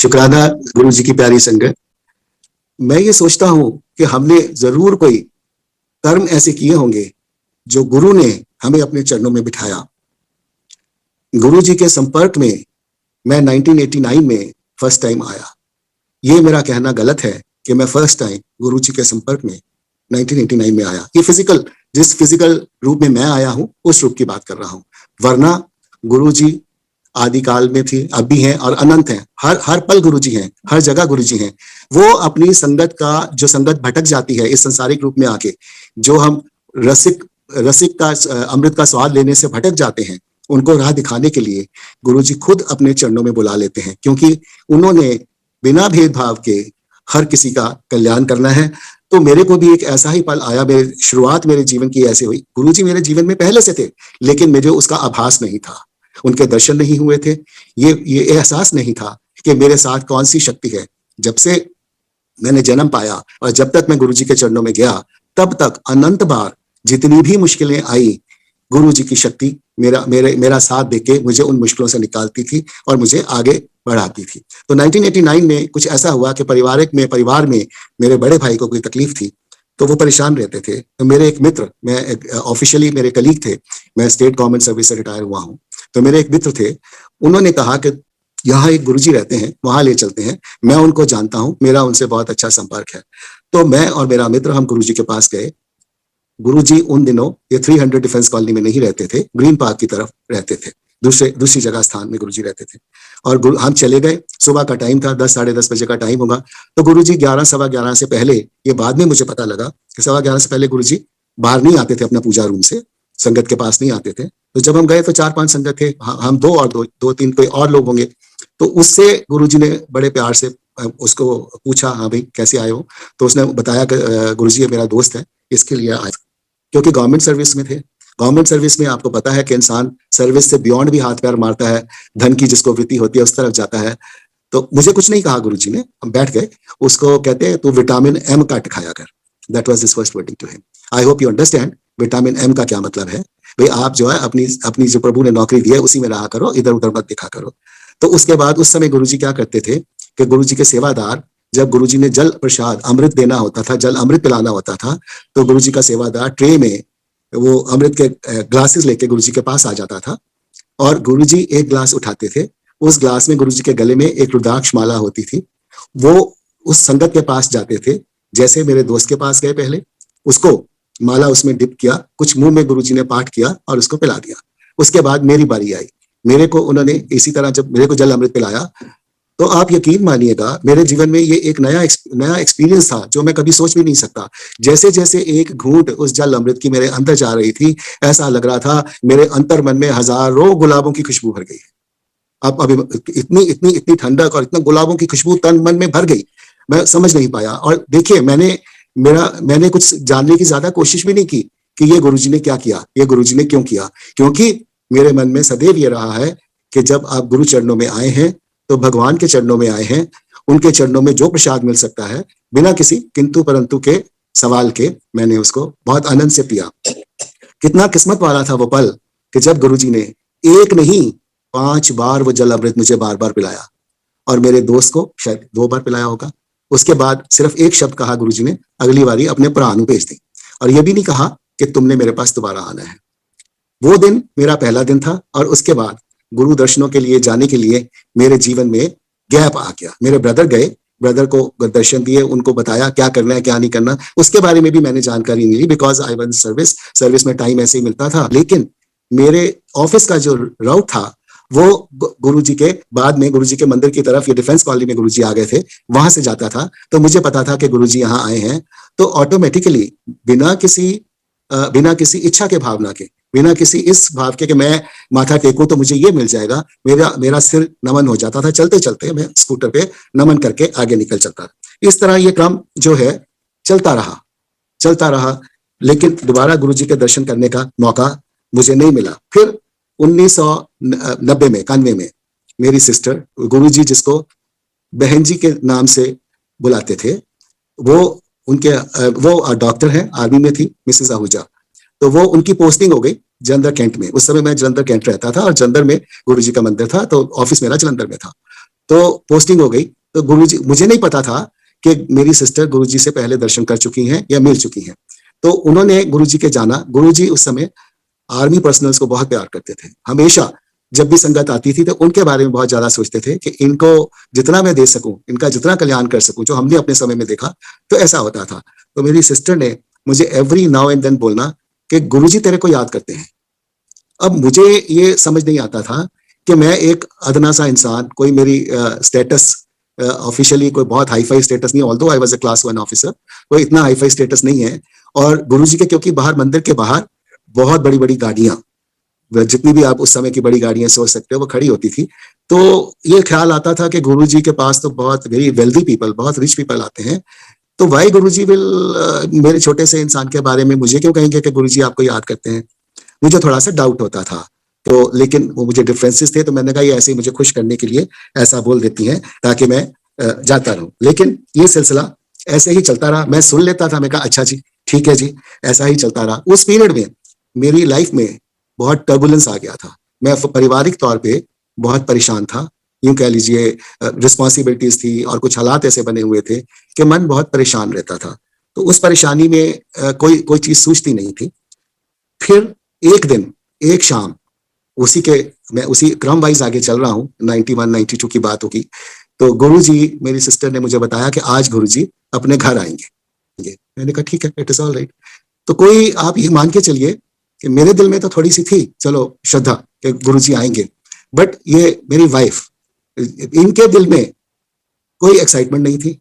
शुक्राना गुरु जी की प्यारी संगत। मैं ये सोचता हूँ कि हमने जरूर कोई कर्म ऐसे किए होंगे जो गुरु ने हमें अपने चरणों में बिठाया। गुरु जी के संपर्क में मैं 1989 में फर्स्ट टाइम आया। ये मेरा कहना गलत है कि मैं फर्स्ट टाइम गुरु जी के संपर्क में 1989 में आया। ये जिस फिजिकल रूप में मैं आया हूँ उस रूप की बात कर रहा हूँ, वरना गुरु जी आदिकाल में थी, अब भी हैं और अनंत हैं। हर पल गुरु जी हैं, हर जगह गुरु जी हैं। वो अपनी संगत का जो संगत भटक जाती है इस संसारिक रूप में आके, जो हम रसिक रसिक का अमृत का स्वाद लेने से भटक जाते हैं, उनको राह दिखाने के लिए गुरु जी खुद अपने चरणों में बुला लेते हैं, क्योंकि उन्होंने बिना भेदभाव के हर किसी का कल्याण करना है। तो मेरे को भी एक ऐसा ही पल आया, शुरुआत मेरे जीवन की ऐसे हुई। गुरु जी मेरे जीवन में पहले से थे, लेकिन मुझे उसका आभास नहीं था, उनके दर्शन नहीं हुए थे, ये एहसास नहीं था कि मेरे साथ कौन सी शक्ति है। जब से मैंने जन्म पाया और जब तक मैं गुरु जी के चरणों में गया, तब तक अनंत बार जितनी भी मुश्किलें आई, गुरु जी की शक्ति मेरा साथ देके मुझे उन मुश्किलों से निकालती थी और मुझे आगे बढ़ाती थी। तो 1989 में कुछ ऐसा हुआ कि परिवार में मेरे बड़े भाई को कोई तकलीफ थी, तो वो परेशान रहते थे। तो मेरे एक मित्र, मैं ऑफिशियली मेरे कलीग थे, मैं स्टेट गवर्नमेंट सर्विस से रिटायर हुआ हूँ, तो मेरे एक मित्र थे, उन्होंने कहा कि यहाँ एक गुरुजी रहते हैं, वहां ले चलते हैं, मैं उनको जानता हूँ, मेरा उनसे बहुत अच्छा संपर्क है। तो मैं और मेरा मित्र हम गुरुजी के पास गए। गुरुजी उन दिनों ये 300 डिफेंस कॉलोनी में नहीं रहते थे, ग्रीन पार्क की तरफ रहते थे, दूसरी जगह स्थान में गुरुजी रहते थे। और हम चले गए, सुबह का टाइम था, 10 साढ़े 10 बजे का टाइम होगा। तो गुरुजी 11 सवा 11 से पहले, ये बाद में मुझे पता लगा कि 11:15 से पहले गुरुजी बाहर नहीं आते थे अपना पूजा रूम से, संगत के पास नहीं आते थे। तो जब हम गए तो 4-5 संगत थे, हम दो तीन कोई और लोग होंगे। तो उससे गुरुजी ने बड़े प्यार से उसको पूछा, हाँ भाई कैसे आए हो? तो उसने बताया कि गुरुजी मेरा दोस्त है, इसके लिए आए, क्योंकि गवर्नमेंट सर्विस में थे। गवर्नमेंट सर्विस में आपको पता है कि इंसान सर्विस से बियॉन्ड भी हाथ पैर मारता है, धन की जिसको वृत्ति होती है उस तरफ जाता है। तो मुझे कुछ नहीं कहा गुरुजी ने, हम बैठ गए। उसको कहते हैं तू विटामिन एम का खाया कर, that was his first wording to him. I hope you understand vitamin M का क्या मतलब है। भाई आप जो है अपनी जो प्रभु ने नौकरी दी है उसी में रहा करो, इधर उधर मत दिखा करो। तो उसके बाद उस समय गुरुजी क्या करते थे कि गुरुजी के सेवादार, जब गुरुजी ने जल प्रसाद अमृत देना होता था, जल अमृत पिलाना होता था, तो गुरुजी का सेवादार ट्रे में वो अमृत के ग्लासेस लेके गुरुजी के पास आ जाता था और गुरुजी एक ग्लास उठाते थे। उस ग्लास में गुरुजी के गले में एक रुद्राक्ष माला होती थी। वो उस संगत के पास जाते थे, जैसे मेरे दोस्त के पास गए, पहले उसको माला उसमें डिप किया, कुछ मुंह में गुरुजी ने पाठ किया और उसको पिला दिया। उसके बाद मेरी बारी आई, मेरे को उन्होंने इसी तरह जब मेरे को जल अमृत पिलाया, तो आप यकीन मानिएगा मेरे जीवन में ये एक नया एक्सपीरियंस था जो मैं कभी सोच भी नहीं सकता। जैसे जैसे एक घूंट उस जल अमृत की मेरे अंदर जा रही थी, ऐसा लग रहा था मेरे अंतर मन में हजारों गुलाबों की खुशबू भर गई। अब अभी इतनी ठंडक और इतना गुलाबों की खुशबू तन मन में भर गई, मैं समझ नहीं पाया। और देखिए मैंने कुछ जानने की ज्यादा कोशिश भी नहीं की कि ये गुरुजी ने क्या किया, ये गुरुजी ने क्यों किया, क्योंकि मेरे मन में सदैव ये रहा है कि जब आप गुरु चरणों में आए हैं तो भगवान के चरणों में आए हैं। उनके चरणों में जो प्रसाद मिल सकता है बिना किसी किंतु परंतु के सवाल के, मैंने उसको बहुत आनंद से पिया। कितना किस्मत वाला था वो पल कि जब गुरुजी ने एक नहीं 5 बार वो जल अमृत मुझे बार बार पिलाया, और मेरे दोस्त को शायद 2 बार पिलाया होगा। उसके बाद सिर्फ एक शब्द कहा गुरुजी ने, अगली बारी अपने प्राण भेज दी, और ये भी नहीं कहा कि तुमने मेरे पास दोबारा आना है। वो दिन मेरा पहला दिन था, और उसके बाद गुरु दर्शनों के लिए जाने के लिए मेरे जीवन में गैप आ गया। मेरे ब्रदर गए, ब्रदर को दर्शन दिए, उनको बताया क्या करना है क्या नहीं करना, उसके बारे में भी मैंने जानकारी नहीं ली, बिकॉज आई वाज सर्विस में टाइम ऐसे ही मिलता था। लेकिन मेरे ऑफिस का जो राउट था वो गुरुजी के बाद में गुरुजी के मंदिर की तरफ, ये डिफेंस कॉलोनी में गुरुजी आ गए थे, वहां से जाता था। तो मुझे पता था कि गुरुजी यहाँ आए हैं, तो ऑटोमेटिकली बिना किसी इच्छा के, भावना के, बिना किसी इस भाव के कि मैं माथा टेकूं तो मुझे ये मिल जाएगा, मेरा सिर नमन हो जाता था। चलते चलते मैं स्कूटर पे नमन करके आगे निकल चलता था। इस तरह ये क्रम जो है चलता रहा, लेकिन दोबारा गुरुजी के दर्शन करने का मौका मुझे नहीं मिला। फिर 1991 में मेरी सिस्टर, गुरुजी जिसको बहन जी के नाम से बुलाते थे, वो डॉक्टर हैं, आर्मी में थी, मिसेस आहूजा। तो वो उनकी पोस्टिंग हो गई जलंधर कैंट में। उस समय मैं जलंधर कैंट रहता था और जलंधर में गुरुजी का मंदिर था, तो ऑफिस मेरा जलंधर में था। तो पोस्टिंग हो गई। तो गुरुजी, मुझे नहीं पता था कि मेरी सिस्टर गुरुजी से पहले दर्शन कर चुकी हैं या मिल चुकी हैं। तो उन्होंने गुरुजी के जाना। गुरुजी उस समय आर्मी पर्सनल्स को बहुत प्यार करते थे। हमेशा जब भी संगत आती थी तो उनके बारे में बहुत ज्यादा सोचते थे कि इनको जितना मैं दे सकूं, इनका जितना कल्याण कर सकूं, जो हमने अपने समय में देखा, तो ऐसा होता था। तो मेरी सिस्टर ने मुझे एवरी नाउ एंड देन बोलना कि गुरुजी तेरे को याद करते हैं। अब मुझे ये समझ नहीं आता था कि मैं एक अदना सा इंसान, कोई मेरी स्टेटस ऑफिशियली कोई बहुत हाई फाई स्टेटस नहीं, although I was a class 1 officer, कोई इतना हाई फाई स्टेटस नहीं है। और गुरुजी के, क्योंकि बाहर मंदिर के बाहर बहुत बड़ी बड़ी गाड़ियां, जितनी भी आप उस समय की बड़ी गाड़ियां सोच सकते हो, वो खड़ी होती थी। तो ये ख्याल आता था कि गुरुजी के पास तो बहुत वेरी वेल्दी पीपल, बहुत रिच पीपल आते हैं, तो वाई गुरुजी विल मेरे छोटे से इंसान के बारे में मुझे क्यों कहेंगे कि गुरुजी आपको याद करते हैं। मुझे थोड़ा सा डाउट होता था। तो लेकिन वो मुझे डिफरेंसेस थे, तो मैंने कहा ये ऐसे ही मुझे खुश करने के लिए ऐसा बोल देती हैं ताकि मैं जाता रहूं। लेकिन ये सिलसिला ऐसे ही चलता रहा। मैं सुन लेता था, मैं कहा अच्छा जी, ठीक है जी, ऐसा ही चलता रहा। उस पीरियड में मेरी लाइफ में बहुत टर्बुलेंस आ गया था। मैं पारिवारिक तौर पे बहुत परेशान था, यूं कह लीजिए। रिस्पॉन्सिबिलिटीज थी और कुछ हालात ऐसे बने हुए थे कि मन बहुत परेशान रहता था। तो उस परेशानी में कोई कोई चीज सूझती नहीं थी। फिर एक दिन, एक शाम, उसी के मैं उसी क्रम वाइज आगे चल रहा हूँ, 91 92 की बात होगी। तो गुरुजी, मेरी सिस्टर ने मुझे बताया कि आज गुरुजी अपने घर आएंगे। मैंने कहा ठीक है, इट इज ऑल राइट। तो कोई, आप ये मान के चलिए कि मेरे दिल में तो थोड़ी सी थी चलो श्रद्धा कि गुरुजी आएंगे, बट ये मेरी वाइफ, इनके दिल में कोई एक्साइटमेंट नहीं थी,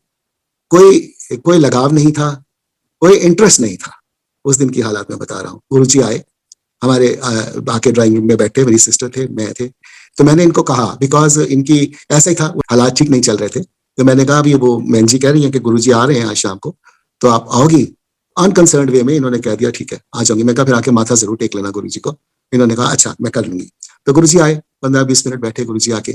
कोई कोई लगाव नहीं था, कोई इंटरेस्ट नहीं था। उस दिन की हालात में बता रहा हूँ। गुरुजी आए, हमारे आके ड्राइंग रूम में बैठे, मेरी सिस्टर थे, मैं थे। तो मैंने इनको कहा, बिकॉज इनकी ऐसा ही था, हालात ठीक नहीं चल रहे थे। तो मैंने कहा अभी वो मैम जी कह रही हैं कि गुरुजी आ रहे हैं आज शाम को, तो आप आओगी? अनकंसर्न्ड वे में इन्होंने कह दिया ठीक है आ जाऊंगी। मैं कहा फिर आके माथा जरूर टेक लेना गुरुजी को। इन्होंने कहा अच्छा मैं कर लूंगी। तो गुरुजी आए, 15-20 मिनट बैठे गुरुजी आके।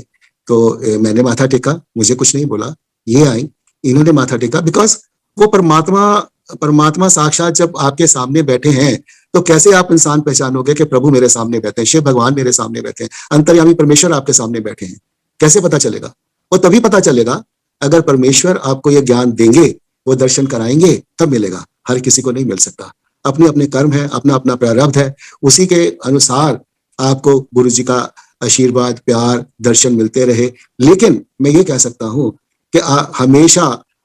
तो मैंने माथा टेका, मुझे कुछ नहीं बोला। ये आई, इन्होंने माथा टेका, बिकॉज वो परमात्मा, परमात्मा साक्षात जब आपके सामने बैठे हैं तो कैसे आप इंसान पहचानोगे कि प्रभु मेरे सामने बैठे हैं, शिव भगवान मेरे सामने बैठे हैं, अंतर्यामी परमेश्वर आपके सामने बैठे हैं? कैसे पता चलेगा? वो तभी पता चलेगा अगर परमेश्वर आपको ये ज्ञान देंगे, वो दर्शन कराएंगे, तब मिलेगा। हर किसी को नहीं मिल सकता। अपने अपने कर्म है, अपना अपना प्रारब्ध है, उसी के अनुसार आपको गुरु जी का आशीर्वाद, प्यार, दर्शन मिलते रहे। लेकिन मैं ये कह सकता हूँ कि हमेशा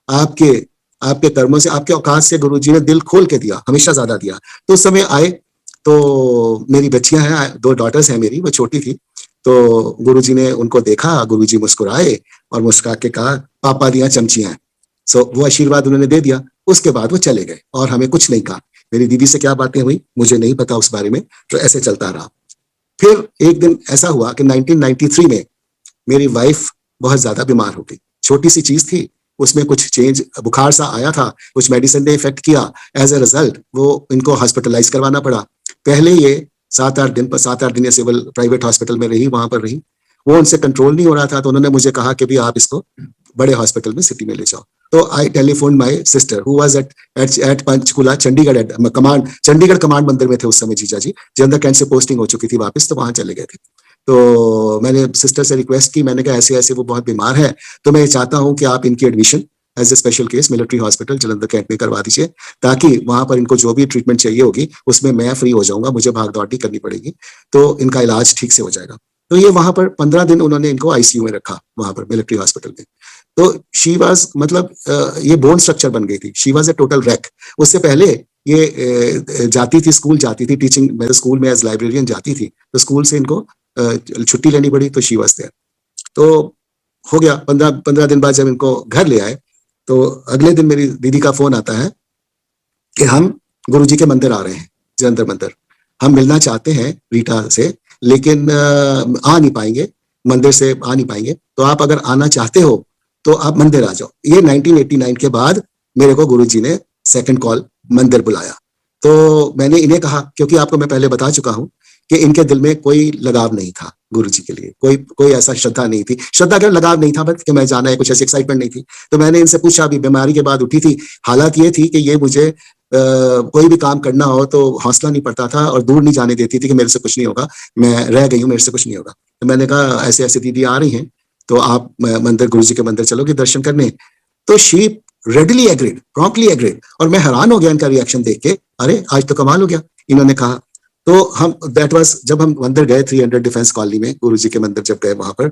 आपके आपके कर्मों से, आपके औकात से गुरु जी ने दिल खोल के दिया, हमेशा ज्यादा दिया। तो उस समय आए तो मेरी बच्चियां हैं, 2 डॉटर्स हैं मेरी, वो छोटी थी। तो गुरुजी ने उनको देखा, गुरुजी मुस्कुराए और मुस्कुरा के कहा पापा दिया चमचियां। सो वो आशीर्वाद उन्होंने दे दिया। उसके बाद वो चले गए और हमें कुछ नहीं कहा। मेरी दीदी से क्या बातें हुई मुझे नहीं पता उस बारे में। तो ऐसे चलता रहा। फिर एक दिन ऐसा हुआ कि 1993 में मेरी वाइफ बहुत ज्यादा बीमार हो गई। छोटी सी चीज थी, उसमें कुछ चेंज, बुखार सा आया था, कुछ मेडिसिन ने इफेक्ट किया। एज ए रिजल्ट वो इनको हॉस्पिटलाइज करवाना पड़ा। पहले ये 7-8 दिन या सिविल प्राइवेट हॉस्पिटल में रही, वहां पर रही। वो उनसे कंट्रोल नहीं हो रहा था, तो उन्होंने मुझे कहा कि भी आप इसको बड़े हॉस्पिटल में सिटी में ले जाओ। तो I telephone my sister who was at Panchkula, Chandigarh command, Chandigarh command मंदिर में थे उस समय जीजा जी, जलंधर कैंट से पोस्टिंग हो चुकी थी वापस, तो वहां चले गए थे। तो मैंने सिस्टर से रिक्वेस्ट की, मैंने कहा ऐसे ऐसे वो बहुत बीमार है, तो मैं चाहता हूं कि आप इनकी admission as a special case military hospital Jalandhar cantt में करवा दीजिए, ताकि वहां पर इनको जो भी ट्रीटमेंट चाहिए होगी उसमें मैं फ्री हो जाऊंगा, मुझे भाग दौड़ नहीं करनी पड़ेगी, तो इनका इलाज ठीक से हो जाएगा। तो ये वहां पर 15 दिन उन्होंने इनको आईसीयू में रखा, वहां पर मिलिट्री हॉस्पिटल में। तो शी वाज, मतलब ये बोन स्ट्रक्चर बन गई थी, she was a total rack. उससे पहले ये जाती थी, स्कूल जाती थी, टीचिंग मेरे स्कूल में एज लाइब्रेरियन जाती थी, तो स्कूल से इनको छुट्टी लेनी पड़ी, तो शी वाज देयर। तो हो गया 15 दिन बाद जब इनको घर ले आए, तो अगले दिन मेरी दीदी का फोन आता है कि हम गुरुजी के मंदिर आ रहे हैं, जलंधर मंदिर, हम मिलना चाहते हैं रीटा से, लेकिन आ नहीं पाएंगे, मंदिर से आ नहीं पाएंगे, तो आप अगर आना चाहते हो तो आप मंदिर आ जाओ। ये 1989 के बाद मेरे को गुरुजी ने सेकंड कॉल मंदिर बुलाया। तो मैंने इन्हें कहा, क्योंकि आपको मैं पहले बता चुका हूं कि इनके दिल में कोई लगाव नहीं था गुरुजी के लिए, कोई ऐसा श्रद्धा नहीं थी, श्रद्धा का लगाव नहीं था, बस कि मैं जाना है, कुछ ऐसी एक्साइटमेंट नहीं थी। तो मैंने इनसे पूछा, अभी बीमारी के बाद उठी थी, हालात ये थी कि ये मुझे कोई भी काम करना हो तो हौसला नहीं पड़ता था और दूर नहीं जाने देती थी कि मेरे से कुछ नहीं होगा, मैं रह गई हूँ, मेरे से कुछ नहीं होगा। तो मैंने कहा ऐसे ऐसे दीदी आ रही हैं, तो आप मंदिर, गुरु जी के मंदिर चलोगे दर्शन करने। तो she readily agreed, promptly agreed. और मैं हैरान हो गया इनका रिएक्शन देख के, अरे आज तो कमाल हो गया। इन्होंने कहा, तो हम दैट वाज जब हम मंदिर गए 300 डिफेंस कॉलोनी में, गुरु जी के मंदिर जब गए वहां पर,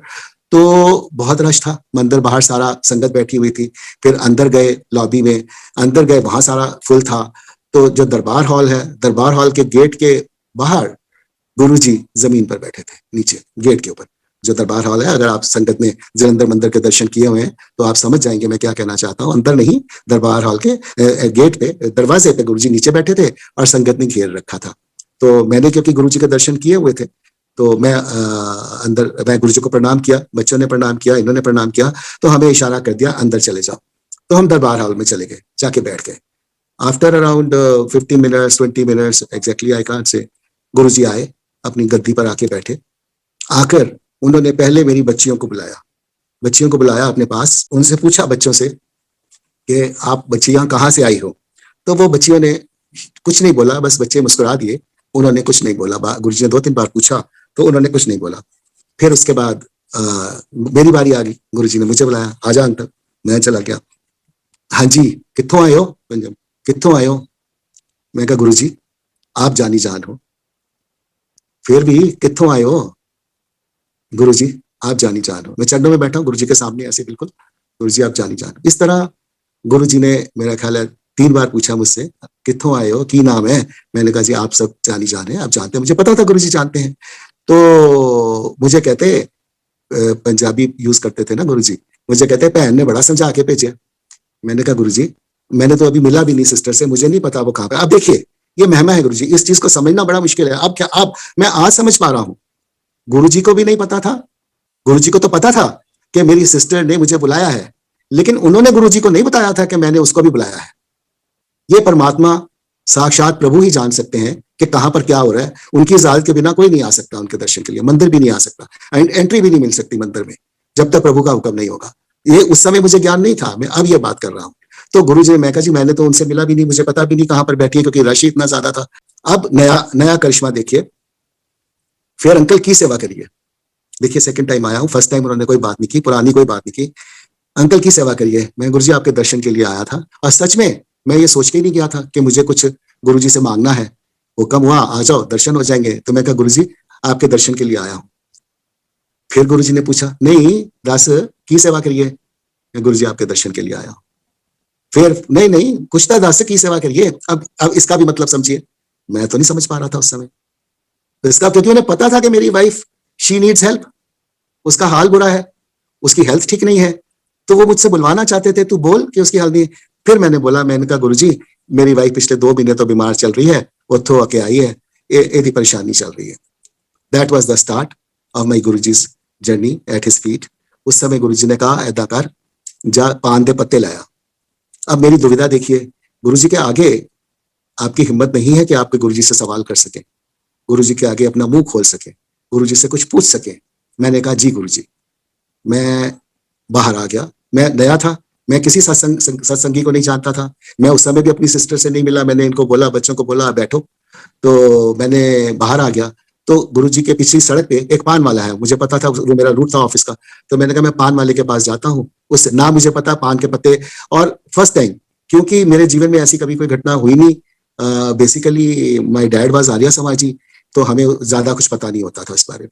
तो बहुत रश था मंदिर, बाहर सारा संगत बैठी हुई थी। फिर अंदर गए लॉबी में, अंदर गए वहां सारा फुल था। तो जो दरबार हॉल है, दरबार हॉल के गेट के बाहर गुरुजी जमीन पर बैठे थे, नीचे गेट के ऊपर। जो दरबार हॉल है, अगर आप संगत में जलंधर मंदिर के दर्शन किए हुए हैं तो आप समझ जाएंगे मैं क्या कहना चाहता हूँ। अंदर नहीं, दरबार हॉल के गेट पे, दरवाजे पे गुरुजी नीचे बैठे थे और संगत ने घेर रखा था। तो मैंने क्योंकि गुरुजी के दर्शन किए हुए थे, तो मैं अंदर, मैं गुरुजी को प्रणाम किया, बच्चों ने प्रणाम किया, इन्होंने प्रणाम किया, तो हमें इशारा कर दिया अंदर चले जाओ। तो हम दरबार हॉल में चले गए, जाके बैठ गए। After around 15 minutes 20 minutes exactly I can't say, Guruji आए, अपनी गद्दी पर आके बैठे। आकर उन्होंने पहले मेरी बच्चियों को बुलाया अपने पास। उनसे पूछा बच्चों से कि आप बच्चियां कहाँ से आई हो। तो वो बच्चियों ने कुछ नहीं बोला, बस बच्चे मुस्कुरा दिए, उन्होंने कुछ नहीं बोला। गुरुजी ने 2-3 बार पूछा तो उन्होंने कुछ नहीं बोला। फिर उसके बाद मेरी बारी आ गई, गुरुजी ने मुझे बुलाया, आजा अंकल। मैं चला गया। हाँ जी, कित्थों आए हो? पंजाब। कित्थों आए हो? मैं कहा गुरुजी आप जानी जान हो। फिर भी कित्थों आए हो? गुरुजी आप जानी जान हो। मैं चरणों में बैठा हूँ गुरुजी के सामने ऐसे बिल्कुल, गुरुजी आप जानी जान। इस तरह गुरुजी ने मेरा ख्याल है 3 बार पूछा मुझसे, कित्थों आए हो, की नाम है? मैंने कहा जी आप सब जानी जान है, आप जानते हैं। मुझे पता था गुरुजी जानते हैं। तो मुझे कहते, पंजाबी यूज करते थे ना गुरुजी, मुझे कहते भैन ने बड़ा समझा के भेजा। मैंने कहा गुरुजी मैंने तो अभी मिला भी नहीं सिस्टर से, मुझे नहीं पता वो कहाँ पे। अब देखिए ये महिमा है गुरुजी, इस चीज को समझना बड़ा मुश्किल है। अब क्या, अब मैं आज समझ पा रहा हूँ, गुरुजी को भी नहीं पता था। गुरुजी को तो पता था कि मेरी सिस्टर ने मुझे बुलाया है, लेकिन उन्होंने गुरुजी को नहीं बताया था कि मैंने उसको भी बुलाया है। ये परमात्मा साक्षात प्रभु ही जान सकते हैं कि कहां पर क्या हो रहा है। उनकी इजाजत के बिना कोई नहीं आ सकता उनके दर्शन के लिए, मंदिर भी नहीं आ सकता, एंट्री भी नहीं मिल सकती मंदिर में जब तक प्रभु का हुक्म नहीं होगा। ये उस समय मुझे ज्ञान नहीं था, मैं अब ये बात कर रहा हूँ। तो गुरु जी, मैं कहा जी मैंने तो उनसे मिला भी नहीं, मुझे पता भी नहीं कहां पर बैठी है, क्योंकि रश इतना ज्यादा था। अब नया नया करिश्मा देखिए, फिर अंकल की सेवा करिए। देखिए सेकंड टाइम आया हूँ, फर्स्ट टाइम उन्होंने कोई बात नहीं की, पुरानी कोई बात नहीं की। अंकल की सेवा करिए, मैं गुरुजी आपके दर्शन के लिए आया था। और सच में मैं ये सोच के ही नहीं गया था कि मुझे कुछ गुरुजी से मांगना है। हुक्म हुआ आ जाओ दर्शन हो जाएंगे, तो मैं कहा गुरुजी आपके दर्शन के लिए आया हूँ। फिर गुरुजी ने पूछा नहीं दास की सेवा करिए, मैं गुरुजी आपके दर्शन के लिए आया हूँ। फिर नहीं नहीं कुछ तो दास की सेवा करिए। अब इसका भी मतलब समझिए, मैं तो नहीं समझ पा रहा था उस समय। तो इसका, क्योंकि उन्हें पता था कि मेरी वाइफ शी नीड्स हेल्प, उसका हाल बुरा है, उसकी हेल्थ ठीक नहीं है, तो वो मुझसे बुलवाना चाहते थे, तू बोल कि उसकी हाल नहीं। फिर मैंने बोला, मैंने कहा गुरुजी मेरी वाइफ पिछले 2 महीने तो बीमार चल रही है, उतो आके आई है, एदी परेशानी चल रही है। That was the start of my Guruji's journey at his feet. उस समय गुरुजी ने कहा ऐदा कर, जा पान दे पत्ते लाया। अब मेरी दुविधा देखिए, गुरुजी के आगे आपकी हिम्मत नहीं है कि आपके गुरुजी से सवाल कर सके, गुरुजी के आगे अपना मुंह खोल सके, गुरुजी से कुछ पूछ सके। मैंने कहा जी गुरुजी। मैं बाहर आ गया, मैं नया था, मैं किसी सत्संगी को नहीं जानता था। मैं उस समय भी अपनी सिस्टर से नहीं मिला, मैंने इनको बोला, बच्चों को बोला बैठो, तो मैंने बाहर आ गया। तो गुरुजी के पिछली सड़क पे एक पान वाला है, मुझे पता था वो मेरा रूट था ऑफिस का। तो मैंने कहा मैं पान वाले के पास जाता हूँ, उससे ना मुझे पता पान के पत्ते। और फर्स्ट टाइम, क्योंकि मेरे जीवन में ऐसी कभी कोई घटना हुई नहीं, बेसिकली माय डैड वाज आर्य समाजी, तो हमें ज्यादा कुछ पता नहीं होता था इस बारे में।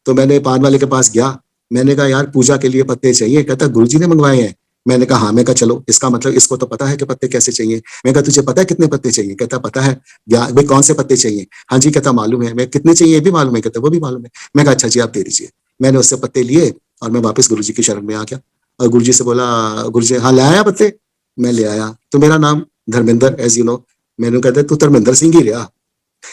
तो मैंने पान वाले के पास गया, मैंने कहा यार पूजा के लिए पत्ते चाहिए। कहता गुरुजी ने मंगवाए हैं। मैंने कहा हाँ। मैं कहा चलो, इसका मतलब इसको तो पता है कि पत्ते कैसे चाहिए। मैं कहा तुझे पता है कितने पत्ते चाहिए? कहता पता है। भाई कौन से पत्ते चाहिए? हाँ जी। कहता मालूम है। मैं कितने चाहिए भी मालूम है? कहता वो भी मालूम है। मैं कहा अच्छा जी आप दे दीजिए। मैंने उससे पत्ते लिए और मैं वापस गुरुजी की शरण में आ गया। और गुरुजी से बोला, गुरुजी हाँ ले आया पत्ते? मैं ले आया। तो मेरा नाम धर्मेंद्र एज यू नो। मैंने कहते तू धर्मेंद्र सिंह ही रहा।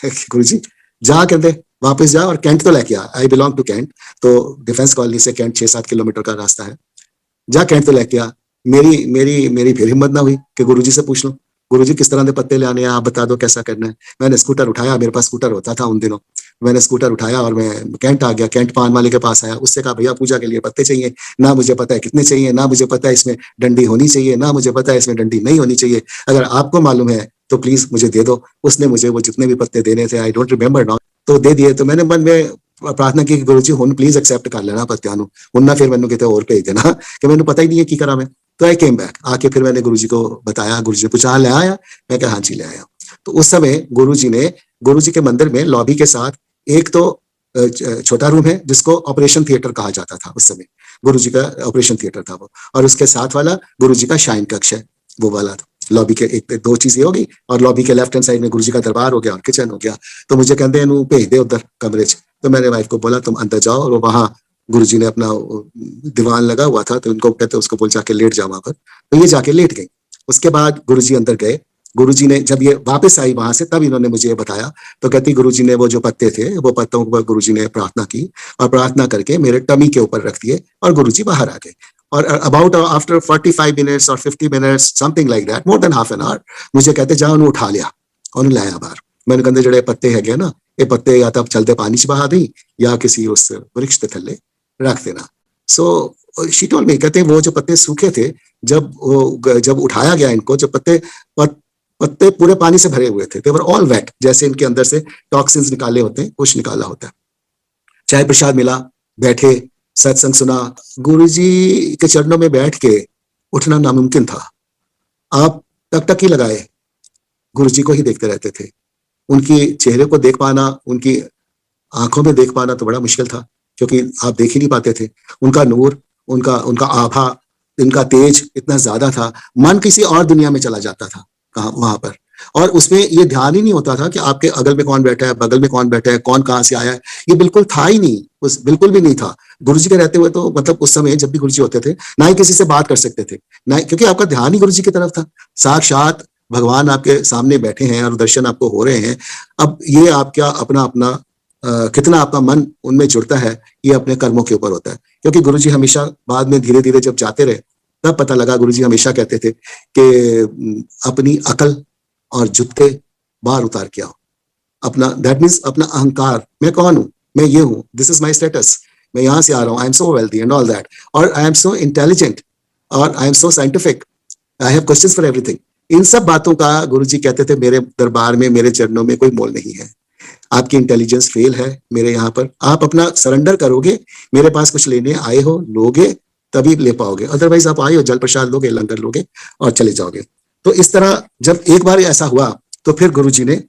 गुरुजी जा कहते वापस जा और कैंट तो लेके आ। आई बिलोंग टू कैंट, तो डिफेंस कॉलोनी से कैंट 6-7 किलोमीटर का रास्ता है। जा कैंट तो लेके आ। मेरी मेरी मेरी फिर हिम्मत ना हुई कि गुरुजी से पूछ लूं, गुरुजी किस तरह के पत्ते लाने हैं, आप बता दो कैसा करना है। मैंने स्कूटर उठाया, मेरे पास स्कूटर होता था उन दिनों। मैंने स्कूटर उठाया और मैं कैंट आ गया। कैंट पान वाले के पास आया, उससे कहा भैया पूजा के लिए पत्ते चाहिए। ना मुझे पता है कितने चाहिए, ना मुझे पता है इसमें डंडी होनी चाहिए, ना मुझे पता है इसमें डंडी नहीं होनी चाहिए। अगर आपको मालूम है तो प्लीज मुझे दे दो। उसने मुझे वो जितने भी पत्ते देने थे, आई डोंट रिमेम्बर नाउ, तो दे दिए। तो मैंने मन में प्रार्थना की गुरुजी हुन प्लीज एक्सेप्ट कर लेना पत्तियां नु हुन ना फिर मैंने किते और भेज देना कि मैंने पता ही नहीं है की करा मैं। तो आई केम बैक आके फिर मैंने गुरुजी को बताया, गुरुजी ने पूछा हाँ ले आया, मैं कहा हाँ जी ले आया। तो उस समय गुरुजी ने, गुरुजी के मंदिर में लॉबी के साथ एक तो छोटा रूम है जिसको ऑपरेशन थिएटर कहा जाता था उस समय, गुरुजी का ऑपरेशन थिएटर था वो, और उसके साथ वाला गुरुजी का शाइन कक्ष है वो वाला था। लॉबी के एक दो चीजें हो गई, और लॉबी के लेफ्ट हैंड साइड में गुरुजी का दरबार हो गया और किचन हो गया। तो मुझे कहते हैं भेज दे उधर कमरे च। तो मैंने वाइफ को बोला तुम अंदर जाओ, और वहां गुरुजी ने अपना दीवान लगा हुआ था, तो उनको कहते उसको बोल जाके लेट जाओ वहां पर। तो ये जाके लेट गई। उसके बाद गुरुजी अंदर गए। गुरुजी ने जब ये वापस आई वहां से, तब इन्होंने मुझे ये बताया। तो कहती गुरुजी ने वो जो पत्ते थे वो पत्तों पर गुरुजी ने प्रार्थना की, और प्रार्थना करके मेरे टमी के ऊपर रख दिए, और गुरुजी बाहर आ गए। और अबाउट आफ्टर 45 मिनट्स और 50 minutes something like that, more than half an hour, मुझे कहते जाओ उन्हें उठा लिया और लाया बाहर। मैंने कहते जड़े पत्ते है ना, ये पत्ते या तो चलते पानी च बहा दी या किसी उस वृक्ष के थल्ले रख देना। सो शी टोल्ड मी, कहते वो जो पत्ते सूखे थे, जब उठाया गया इनको, जब पत्ते पूरे पानी से भरे हुए थे, दे वर ऑल वेट, जैसे इनके अंदर से टॉक्सिन्स निकाले होते हैं, कुछ निकाला होता है। चाय प्रसाद मिला, बैठे, सत्संग सुना। गुरुजी के चरणों में बैठ के उठना नामुमकिन था। आप टकटकी लगाए गुरुजी को ही देखते रहते थे। उनकी चेहरे को देख पाना, उनकी आंखों में देख पाना तो बड़ा मुश्किल था, क्योंकि आप देख ही नहीं पाते थे। उनका नूर, उनका उनका आभा, इनका तेज इतना ज्यादा था, मन किसी और दुनिया में चला जाता था कहाँ वहां पर। और उसमें ये ध्यान ही नहीं होता था कि आपके अगल में कौन बैठा है, बगल में कौन बैठा है, कौन कहाँ से आया है, ये बिल्कुल था ही नहीं, उस बिल्कुल भी नहीं था। गुरुजी के रहते हुए तो मतलब उस समय जब भी गुरुजी होते थे, ना ही किसी से बात कर सकते थे, ना क्योंकि आपका ध्यान ही गुरुजी की तरफ था। साक्षात भगवान आपके सामने बैठे हैं और दर्शन आपको हो रहे हैं। अब ये आपका अपना अपना कितना आपका मन उनमें जुड़ता है, ये अपने कर्मों के ऊपर होता है। क्योंकि गुरुजी हमेशा बाद में धीरे धीरे जब जाते रहे, तब पता लगा, गुरुजी हमेशा कहते थे कि अपनी अकल और जुत्ते बाहर उतार के आओ। अपना, दैट मीन्स अपना अहंकार, मैं कौन हूं, मैं ये हूं, दिस इज माई स्टेटस, मैं यहां से आ रहा हूं, I am so wealthy and all that, और आई एम सो इंटेलिजेंट, और I am so scientific, I have questions for everything. इन सब बातों का गुरुजी कहते थे मेरे दरबार में, मेरे चरणों में कोई मोल नहीं है। आपकी इंटेलिजेंस फेल है मेरे यहाँ पर, आप अपना सरेंडर करोगे, मेरे पास कुछ लेने आए हो, लोगे तभी ले पाओगे, अदरवाइज आप आए हो, जल प्रसाद लोगे, लंगर लोगे और चले जाओगे। तो इस तरह जब एक बार ऐसा हुआ, तो फिर गुरुजी ने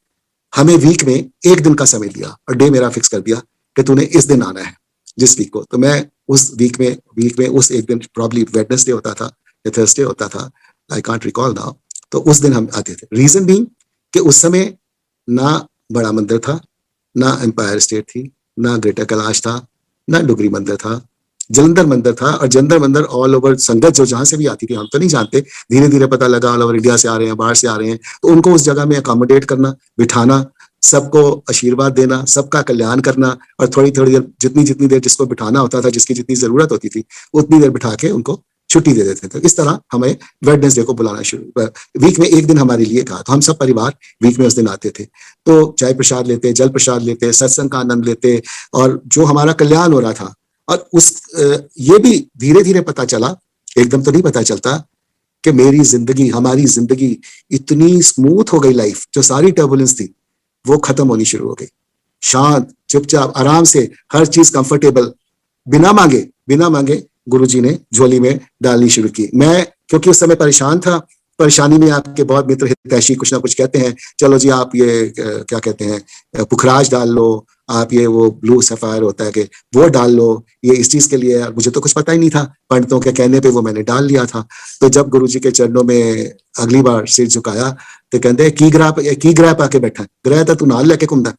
हमें वीक में एक दिन का समय दिया, और डे मेरा फिक्स कर दिया कि तूने इस दिन आना है, जिस वीक को। तो मैं उस वीक में उस एक दिन, प्रॉब्ली वेडनेसडे होता था या थर्सडे होता था, आई कांट रिकॉल नाउ। तो उस दिन हम आते थे। रीजन भी कि उस समय ना बड़ा मंदिर था, ना एम्पायर स्टेट थी, ना ग्रेटर कैलाश था, ना डुगरी मंदिर था, जलंधर मंदिर था। और जलंधर मंदिर ऑल ओवर संगत जो जहां से भी आती थी, हम तो नहीं जानते, धीरे धीरे पता लगा ऑल ओवर इंडिया से आ रहे हैं, बाहर से आ रहे हैं, तो उनको उस जगह में अकोमोडेट करना, बिठाना, सबको आशीर्वाद देना, सबका कल्याण करना, और थोड़ी थोड़ी देर, जितनी जितनी देर जिसको बिठाना होता था, जिसकी जितनी जरूरत होती थी, उतनी देर बिठा के उनको छुट्टी दे देते थे। इस तरह हमें वेडनेसडे को बुलाना शुरू, वीक में एक दिन हमारे लिए कहा। तो हम सब परिवार वीक में उस दिन आते थे, तो चाय प्रसाद लेते, जल प्रसाद लेते, सत्संग का आनंद लेते, और जो हमारा कल्याण हो रहा था। और उस ये भी धीरे धीरे पता चला, एकदम तो नहीं पता चलता, कि मेरी जिंदगी, हमारी जिंदगी इतनी स्मूथ हो गई, लाइफ जो सारी टर्बुलेंस थी वो खत्म होनी शुरू हो गई। शांत, चुपचाप, आराम से, हर चीज कंफर्टेबल, बिना मांगे गुरुजी ने झोली में डालनी शुरू की। मैं क्योंकि उस समय परेशान था, परेशानी में आपके बहुत मित्र हितैषी कुछ ना कुछ कहते हैं, चलो जी आप ये क्या कहते हैं, पुखराज डाल लो, आप ये वो ब्लू सफायर होता है कि वो डाल लो, ये इस चीज के लिए है। मुझे तो कुछ पता ही नहीं था, पंडितों के कहने पे वो मैंने डाल लिया था। तो जब गुरुजी के चरणों में अगली बार सिर झुकाया, तो कहते की ग्रह पाके बैठा, ग्रह तो तू नाल लेके घूमदा,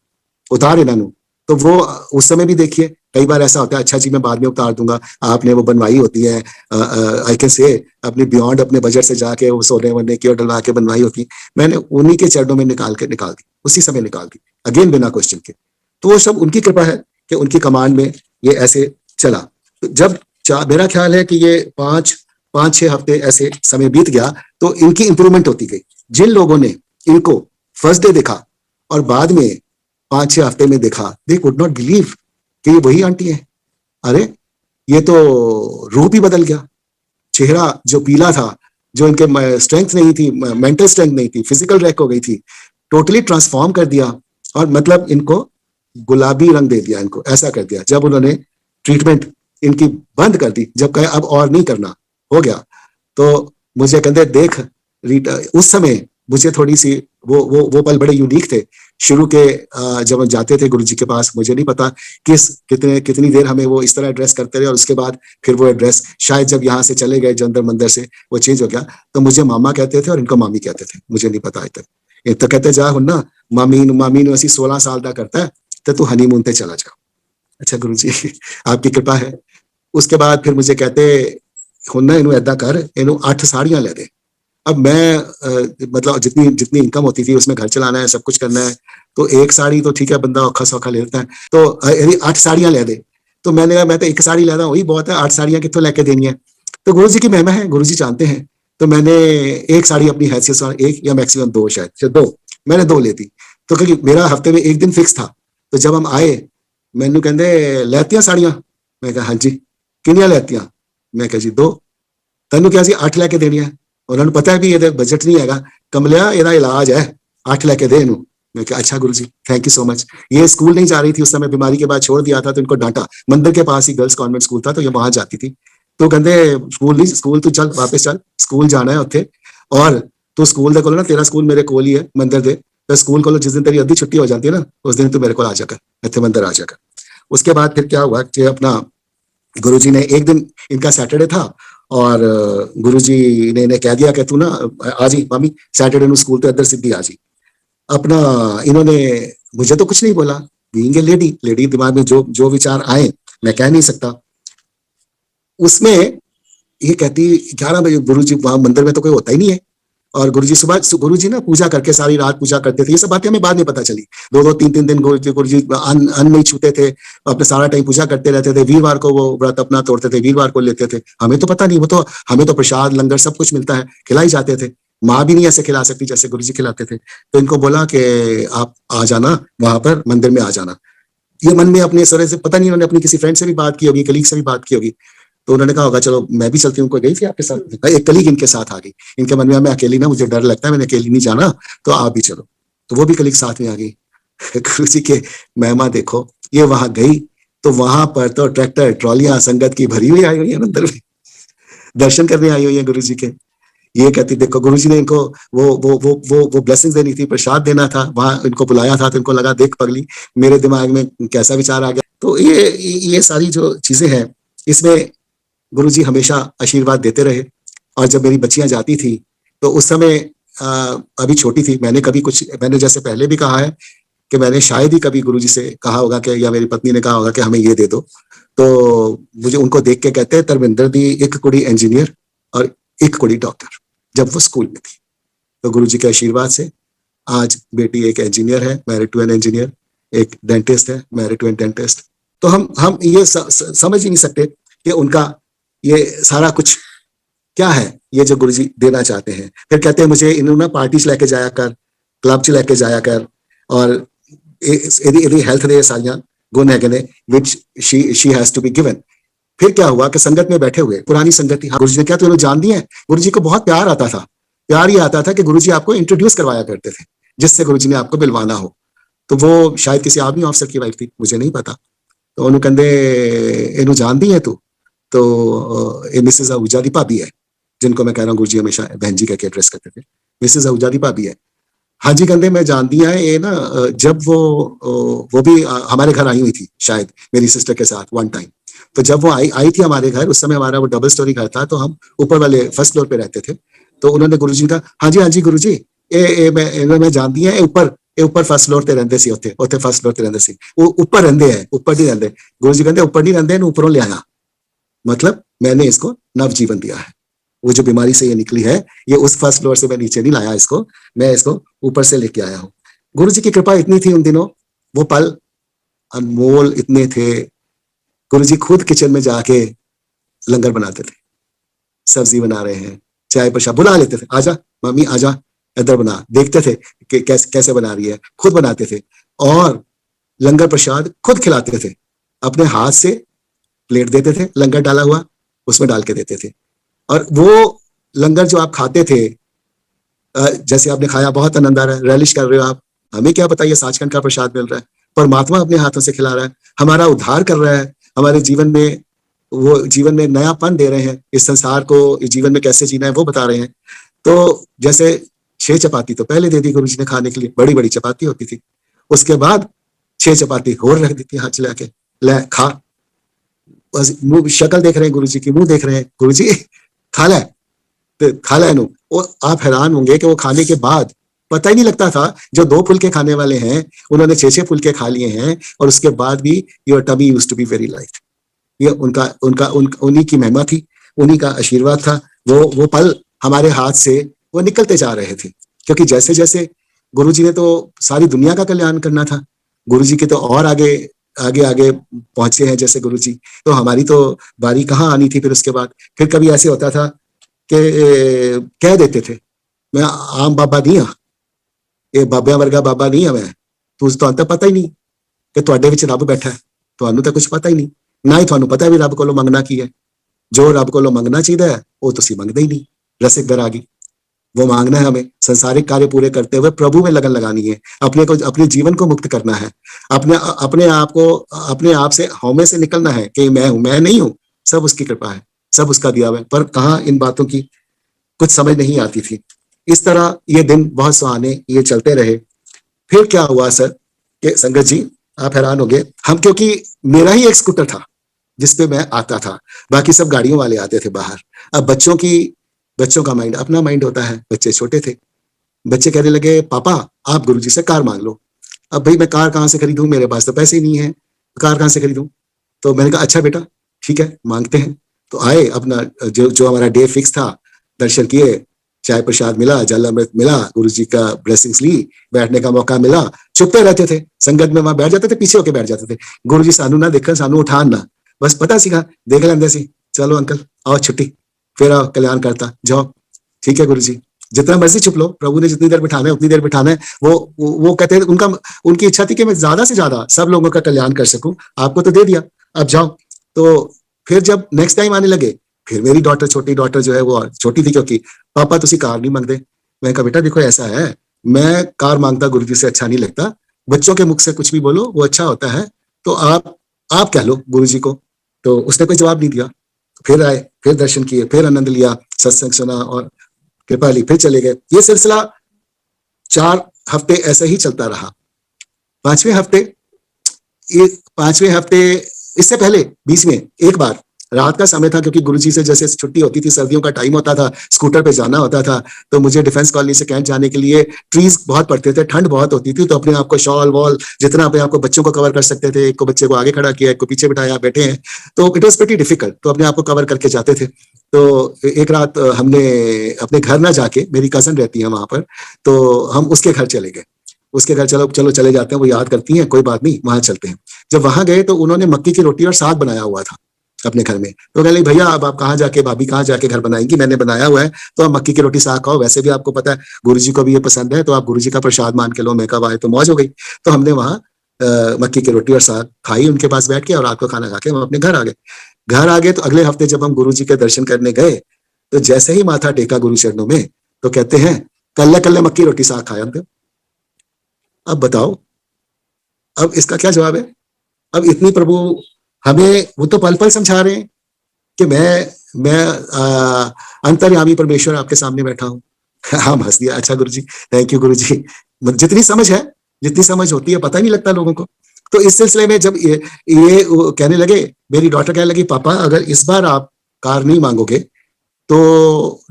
उतार इन्हों। तो वो उस समय भी देखिए, कई बार ऐसा होता है, अच्छा जी मैं बाद में उतार दूंगा, आपने वो बनवाई होती है, आई कैन से अपनी बियॉन्ड अपने बजट से जाके वो सोने वोने की और डलवा के बनवाई होती, मैंने उन्हीं के चरणों में निकाल दी, उसी समय निकाल दी, अगेन बिना क्वेश्चन के। तो वो सब उनकी कृपा है कि उनकी कमांड में ये ऐसे चला। तो जब मेरा ख्याल है कि ये 5-6 हफ्ते ऐसे समय बीत गया, तो इनकी इंप्रूवमेंट होती गई। जिन लोगों ने इनको फर्स्ट डे देखा और बाद में 5-6 हफ्ते में देखा, दे कुड नॉट बिलीव कि ये वही आंटी है। अरे ये तो रूप ही बदल गया, चेहरा जो पीला था, जो इनके स्ट्रेंथ नहीं थी, मेंटल स्ट्रेंथ नहीं थी, फिजिकल रैक हो गई थी, टोटली ट्रांसफॉर्म कर दिया। और मतलब इनको गुलाबी रंग दे दिया इनको, ऐसा कर दिया। जब उन्होंने ट्रीटमेंट इनकी बंद कर दी, जब कहे अब और नहीं करना, हो गया, तो मुझे कहते देख रीटा, उस समय मुझे थोड़ी सी वो पल बड़े यूनिक थे। शुरू के जब हम जाते थे गुरुजी के पास, मुझे नहीं पता कितनी देर हमें वो इस तरह एड्रेस करते रहे, और उसके बाद फिर वो एड्रेस शायद जब यहाँ से चले गए जंतर मंदिर से वो चेंज हो गया, तो मुझे मामा कहते थे और इनको मामी कहते थे, मुझे नहीं पता आज तक। एक तो कहते जा हुन्ना मामी ने ऐसी 16 साल का करता है, तो तू हनीमून पे चला जा। अच्छा गुरुजी आपकी कृपा है। उसके बाद फिर मुझे कहते हुन्ना इनू ऐदा कर, इनू 8 साड़ियां ले दे। अब मैं मतलब जितनी जितनी इनकम होती थी उसमें घर चलाना है, सब कुछ करना है, तो एक साड़ी तो ठीक है बंदा औखा सौखा ले लेता है, तो यदि 8 साड़ियां ले दे, तो मैंने कहा मैं तो एक साड़ी लेता हूँ वही बहुत है, 8 साड़ियां कितों लेके देनी है। तो गुरु जी की महिमा है, गुरु जी जानते हैं। तो मैंने एक साड़ी अपनी हैसियत से, एक या मैक्सिमम 2, शायद 2, मैंने 2 लेती। तो क्योंकि मेरा हफ्ते में एक दिन फिक्स था, तो जब हम आए मैनू कहते लैतियां साड़ियां, मैं कहा हाँ जी। किनियां लैतियां, मैं कहा जी 2। तेन क्या 8 लैके देनिया, उन्होंने पता है भी ये बजट नहीं है, कमलिया ਇਹਦਾ इलाज है, 8 लेके दे इनू। मैं कहा अच्छा गुरु जी थैंक यू सो मच। ये स्कूल नहीं जा रही थी उस समय, बीमारी के बाद छोड़ दिया था, तो इनको डांटा। मंदिर के पास ही गर्ल्स कॉन्वेंट स्कूल था, तो ये वहां जाती थी। तो कहते स्कूल नहीं, स्कूल तू चल वापस चल, स्कूल जाना है उत्थे, और तू स्कूल दे कोल ना, तेरा स्कूल मेरे कोल ही है मंदिर दे, तो स्कूल को जिस दिन तेरी अद्धी छुट्टी हो जाती है ना, उस दिन तू मेरे को आ जाकर इतने मंदिर आ जाकर। उसके बाद फिर क्या हुआ कि अपना गुरुजी ने एक दिन, इनका सैटरडे था, और गुरुजी ने इन्हें कह दिया कि तू ना आज ही मामी सैटरडे ਨੂੰ स्कूल तो इधर सीधी आ जी। अपना इन्होंने मुझे तो कुछ नहीं बोला, बीइंग ए लेडी दिमाग में जो जो विचार आए मैं कह नहीं सकता। उसमें ये कहती 11 बजे गुरुजी वहां मंदिर में तो कोई होता ही नहीं है, और गुरुजी सुबह गुरुजी ना पूजा करके सारी रात पूजा करते थे। ये सब बातें हमें बाद में पता चली। 2-2 3-3 दिन गुरुजी अन्न नहीं छूते थे, अपने सारा टाइम पूजा करते रहते थे। वीरवार को वो व्रत अपना तोड़ते थे, वीरवार को लेते थे। हमें तो पता नहीं, वो तो हमें तो प्रसाद लंगर सब कुछ मिलता है, खिलाई जाते थे। माँ भी नहीं ऐसे खिला सकती जैसे गुरुजी खिलाते थे। तो इनको बोला कि आप आ जाना वहां पर मंदिर में आ जाना। ये मन में अपने सर से, पता नहीं उन्होंने अपनी किसी फ्रेंड से भी बात की होगी, कलीग से भी बात की होगी, तो उन्होंने कहा होगा चलो मैं भी चलती हूँ। कोई गई थी आपके साथ? एक कलीग इनके साथ आ गई। इनके मन में मैं अकेली ना, मुझे डर लगता है, मैंने अकेली नहीं जाना, तो आप भी चलो। तो वो भी कलीग साथ में आ गई। गुरु जी के महिमा देखो, ये वहां गई तो वहां पर तो ट्रैक्टर ट्रॉलियां संगत की भरी हुई आई हुई है मंदिर में, दर्शन करने आई हुई है गुरु जी के। ये कहती देखो गुरु जी ने इनको वो ब्लेसिंग्स देनी थी, प्रसाद देना था, वहां इनको बुलाया था, तो इनको लगा देख पगली मेरे दिमाग में कैसा विचार आ गया। तो ये सारी जो चीजें हैं, इसमें गुरुजी हमेशा आशीर्वाद देते रहे। और जब मेरी बच्चियां जाती थी तो उस समय अभी छोटी थी, मैंने जैसे पहले भी कहा है कि मैंने शायद ही कभी गुरुजी से कहा होगा कि, या मेरी पत्नी ने कहा होगा कि हमें ये दे दो। तो मुझे उनको देख के कहते हैं धर्मिंदर दी एक कुड़ी इंजीनियर और एक कुड़ी डॉक्टर, जब वो स्कूल में थी। तो गुरुजी के आशीर्वाद से आज बेटी एक इंजीनियर है, मैरिड टू एन इंजीनियर, एक डेंटिस्ट है, मैरिड टू एन डेंटिस्ट। तो हम ये समझ ही नहीं सकते कि उनका ये सारा कुछ क्या है, ये जो गुरुजी देना चाहते हैं। फिर कहते हैं मुझे इन्होंने पार्टीज लेके जाया कर, क्लब च लेके जाया कर, और यदि हेल्थ दे सारियां गुण है ने which she has to be given. फिर क्या हुआ कि संगत में बैठे हुए, पुरानी संगत थी, गुरुजी ने क्या तो जान दिए। गुरुजी को बहुत प्यार आता था, प्यार ये आता था कि गुरुजी आपको इंट्रोड्यूस करवाया करते थे, जिससे गुरुजी ने आपको मिलवाना हो। तो वो शायद किसी आर्मी ऑफिसर की वाइफ थी, मुझे नहीं पता। तो उन्होंने कहते इनू जान दी है तू? तो ये मिसेज आहूजा दी भाभी है, जिनको मैं कह रहा हूँ गुरुजी हमेशा बहन जी कह के एड्रेस करते थे। मिसेज आहूजा दी भाभी है। हाँ जी कहते मैं जानती है ये ना, जब वो भी हमारे घर आई हुई थी शायद मेरी सिस्टर के साथ वन टाइम। तो जब वो आई थी हमारे घर, उस समय हमारा वो डबल स्टोरी घर था, तो हम ऊपर वाले फर्स्ट फ्लोर पे रहते थे। तो उन्होंने गुरुजी का हाँ जी गुरु जी मैं जानती है ऊपर फर्स्ट फ्लोर ते रहंदे सी, उत्थे फर्स्ट फ्लोर ते रहंदे सी। वो ऊपर रहंदे है, ऊपर नहीं रहंदे। गुरुजी कहते ऊपर नहीं रहंदे, ऊपरों ले आया, मतलब मैंने इसको नव जीवन दिया है। वो जो बीमारी से ये निकली है, ये उस फर्स्ट फ्लोर से मैं नीचे नहीं लाया इसको, मैं इसको ऊपर से लेके आया हूँ। गुरु जी की कृपा इतनी थी उन दिनों, वो पल अनमोल इतने थे। गुरु जी खुद किचन में जाके लंगर बनाते थे, सब्जी बना रहे हैं, चाय प्रसाद बुला लेते थे, आजा मम्मी आजा इधर बना। देखते थे कि कैसे बना रही है, खुद बनाते थे, और लंगर प्रसाद खुद खिलाते थे। अपने हाथ से प्लेट देते थे, लंगर डाला हुआ उसमें डाल के देते थे। और वो लंगर जो आप खाते थे, जैसे आपने खाया बहुत आनंद आ रहा है, रैलिश कर रहे हो आप, हमें क्या पता ये सचखंड का प्रसाद मिल रहा है। परमात्मा अपने हाथों से खिला रहा है, हमारा उद्धार कर रहा है, हमारे जीवन में वो जीवन में नयापन दे रहे हैं, इस संसार को इस जीवन में कैसे जीना है वो बता रहे हैं। तो जैसे 6 चपाती तो पहले दे दी गुरु जी ने खाने के लिए, बड़ी बड़ी चपाती होती थी, उसके बाद 6 चपाती और रख दी थी हाथ चला के, ले खा। बस मुंह शक्ल देख रहे हैं गुरु जी की, मुंह देख रहे हैं, गुरु जी खा ले, तो खा ले नु। और आप हैरान होंगे कि वो खाने के बाद पता ही नहीं लगता था, जो 2 फुलके खाने वाले हैं उन्होंने 6-6 फुलके खा लिए हैं, और उसके बाद भी your tummy used to be very light. ये उन्हीं की महिमा थी, उन्हीं का आशीर्वाद था। वो पल हमारे हाथ से वो निकलते जा रहे थे, क्योंकि जैसे जैसे गुरु जी ने तो सारी दुनिया का कल्याण करना था, गुरु जी के तो और आगे आगे आगे पहुंचे हैं जैसे गुरु जी, तो हमारी तो बारी कहाँ आनी थी। फिर उसके बाद फिर कभी ऐसे होता था कि कह देते थे, मैं आम बाबा नहीं हाँ, ये बाबिया वर्गा बाबा नहीं है मैं, ਤੁਹਾਨੂੰ ਤਾਂ ਪਤਾ ਹੀ ਨਹੀਂ ਕਿ ਤੁਹਾਡੇ ਵਿੱਚ ਰੱਬ ਬੈਠਾ ਹੈ, ਤੁਹਾਨੂੰ ਤਾਂ ਕੁਝ ਪਤਾ ਹੀ ਨਹੀਂ, ਨਾ ਹੀ ਤੁਹਾਨੂੰ ਪਤਾ ਵੀ ਰੱਬ ਕੋਲੋਂ ਮੰਗਣਾ ਕੀ ਹੈ। ਜੋ ਰੱਬ ਕੋਲੋਂ ਮੰਗਣਾ ਚਾਹੀਦਾ ਹੈ ਉਹ ਤੁਸੀਂ ਮੰਗਦੇ ही नहीं। रसिक दरागी वो मांगना है हमें, संसारिक कार्य पूरे करते हुए प्रभु में लगन लगानी है, अपने को अपने जीवन को मुक्त करना है, अपने आप को अपने आप से हौमे से निकलना है कि मैं हूं, मैं नहीं हूं, सब उसकी कृपा है, सब उसका दिया हुआ है। पर कहाँ इन बातों की कुछ समझ नहीं आती थी। इस तरह ये दिन बहुत सुहाने ये चलते रहे। फिर क्या हुआ सर कि संगत जी आप हैरान हो गए, हम क्योंकि मेरा ही एक स्कूटर था जिसपे मैं आता था, बाकी सब गाड़ियों वाले आते थे बाहर। अब बच्चों का माइंड अपना माइंड होता है, बच्चे छोटे थे, बच्चे कहने लगे पापा आप गुरुजी से कार मांग लो। अब भाई मैं कार कहाँ से खरीदूं, मेरे पास तो पैसे ही नहीं है, कार कहाँ से खरीदूं। तो मैंने कहा अच्छा बेटा ठीक है मांगते हैं। तो आए, अपना जो हमारा डे फिक्स था, दर्शन किए, चाय प्रसाद मिला, जल अमृत मिला, गुरुजी का ब्लेसिंग्स ली, बैठने का मौका मिला, चुपते रहते थे, संगत में वहां बैठ जाते थे, पीछे होके बैठ जाते थे, गुरुजी सानू ना देखा, सानू उठान ना, बस पता सीखा देख लेंदे सी, चलो अंकल आओ छुट्टी, फिर आओ कल्याण करता जाओ, ठीक है गुरुजी जितना मर्जी छुप लो, प्रभु ने जितनी देर बिठाना है उतनी देर बिठाना है। वो कहते हैं उनकी इच्छा थी कि मैं ज्यादा से ज्यादा सब लोगों का कल्याण कर सकूं, आपको तो दे दिया अब जाओ। तो फिर जब नेक्स्ट टाइम आने लगे, फिर मेरी छोटी डॉटर जो है वो छोटी थी, क्योंकि पापा तुसी कार नहीं मांगते। मैं कहा बेटा देखो ऐसा है, मैं कार मांगता गुरुजी से अच्छा नहीं लगता, बच्चों के मुख से कुछ भी बोलो वो अच्छा होता है, तो आप कह लो गुरुजी को। तो उसने कोई जवाब नहीं दिया। फिर आए, फिर दर्शन किए, फिर आनंद लिया, सत्संग सुना और कृपा ली, फिर चले गए। ये सिलसिला 4 हफ्ते ऐसे ही चलता रहा। 5वें हफ्ते इससे पहले बीच में एक बार रात का समय था, क्योंकि गुरुजी से जैसे छुट्टी होती थी, सर्दियों का टाइम होता था, स्कूटर पे जाना होता था, तो मुझे डिफेंस कॉलोनी से कैंट जाने के लिए ट्रीज बहुत पड़ते थे, ठंड बहुत होती थी, तो अपने आप को शॉल वॉल जितना अपने आप को बच्चों को कवर कर सकते थे, एक को बच्चे को आगे खड़ा किया, एक को पीछे बिठाया, बैठे हैं, तो इट वॉज प्रीटी डिफिकल्ट, तो अपने आप को कवर करके जाते थे। तो एक रात हमने अपने घर ना जाके, मेरी कजन रहती है वहां पर, तो हम उसके घर चले गए। उसके घर चलो चले जाते हैं, वो याद करती हैं, कोई बात नहीं वहां चलते हैं। जब वहां गए तो उन्होंने मक्की की रोटी और साग बनाया हुआ था अपने घर में, तो कह लगे भैया अब आप कहाँ जाके, भाभी कहाँ जाके घर बनाएंगी, मैंने बनाया हुआ है, तो आप मक्की की रोटी साग खाओ, वैसे भी आपको पता है गुरुजी को भी ये पसंद है, तो आप गुरुजी का प्रसाद मान के लो। मैं कहा आए तो मौज हो गई। तो हमने वहां मक्की की रोटी और साग खाई उनके पास बैठ के, और रात को खाना खा के हम अपने घर आ गए। तो अगले हफ्ते जब हम गुरुजी के दर्शन करने गए, तो जैसे ही माथा टेका गुरु चरणों में, तो कहते हैं कल्ले मक्की रोटी साग खाया। अब बताओ अब इसका क्या जवाब है। अब इतनी प्रभु हमें वो तो पल पल समझा रहे हैं कि मैं अंतर्यामी परमेश्वर आपके सामने बैठा हूं। हम हंस दिया, अच्छा गुरुजी थैंक यू गुरुजी। जितनी समझ है, जितनी समझ होती है, पता ही नहीं लगता लोगों को। तो इस सिलसिले में जब ये कहने लगे, मेरी डॉटर कहने लगी पापा अगर इस बार आप कार नहीं मांगोगे तो